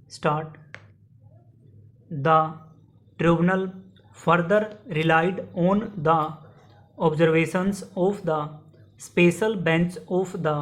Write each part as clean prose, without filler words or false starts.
Start. The tribunal further relied on the observations of the special bench of the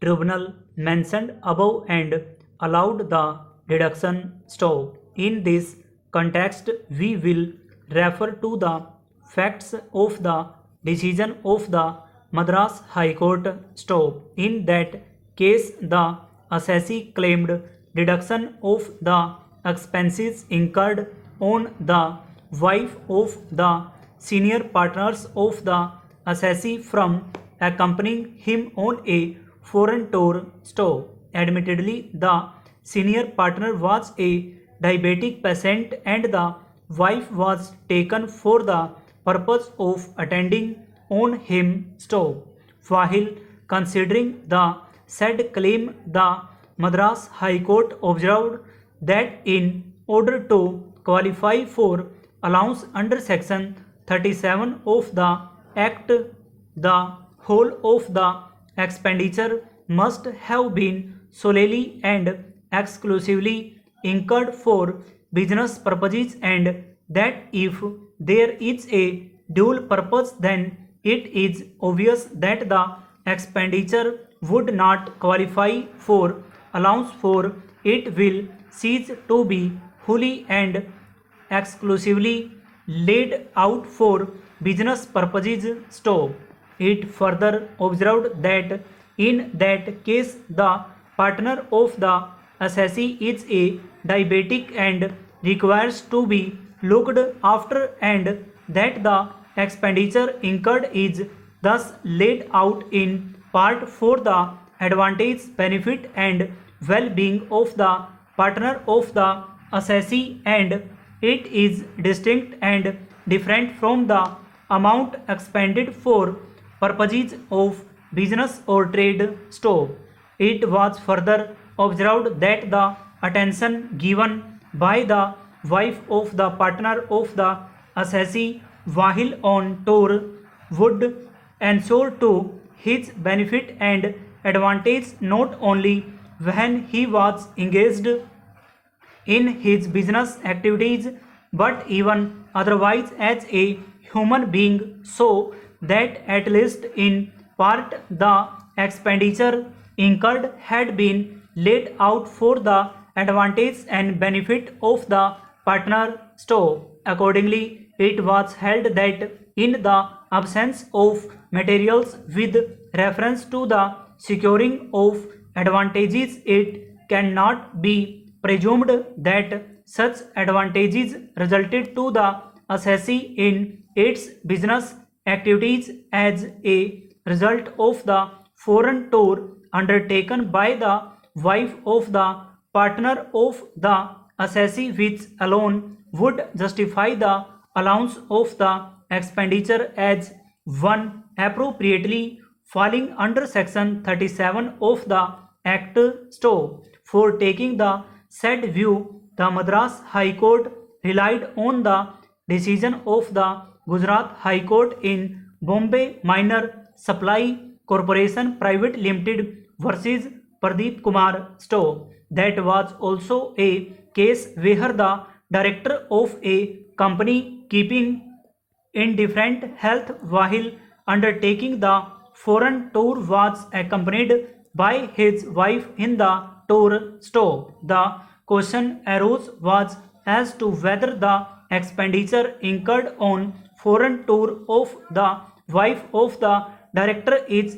tribunal mentioned above and allowed the deduction stop. In this context, we will refer to the facts of the decision of the Madras High Court stop. In that case, the assessee claimed deduction of the expenses incurred on the wife of the senior partners of the assessee from accompanying him on a foreign tour stop. Admittedly, the senior partner was a diabetic patient and the wife was taken for the purpose of attending on him stop. While considering the said claim, the Madras High Court observed that in order to qualify for allowance under section 37 of the Act, the whole of the expenditure must have been solely and exclusively incurred for business purposes, and that if there is a dual purpose, then it is obvious that the expenditure would not qualify for allowance, for it will cease to be wholly and exclusively laid out for business purposes. Stop. It further observed that in that case the partner of the assessee is a diabetic and requires to be looked after, and that the expenditure incurred is thus laid out in part for the advantage, benefit and well-being of the partner of the assessee, and it is distinct and different from the amount expended for purposes of business or trade. Stop. It was further observed that the attention given by the wife of the partner of the assessee while on tour would ensure to his benefit and advantage not only when he was engaged in his business activities but even otherwise as a human being, so that at least in part the expenditure incurred had been laid out for the advantage and benefit of the partner. Stop. Accordingly, it was held that in the absence of materials with reference to the securing of advantages, it cannot be presumed that such advantages resulted to the assessee in its business activities as a result of the foreign tour undertaken by the wife of the partner of the assessee, which alone would justify the allowance of the expenditure as one appropriately falling under section 37 of the Act. Stop. For taking the said view, the Madras High Court relied on the decision of the Gujarat High Court in Bombay Minor Supply Corporation Private Limited versus Pradeep Kumar. Stop. That was also a case where the director of a company keeping indifferent health while undertaking the foreign tour was accompanied by his wife in the tour stop. The question arose was as to whether the expenditure incurred on foreign tour of the wife of the director is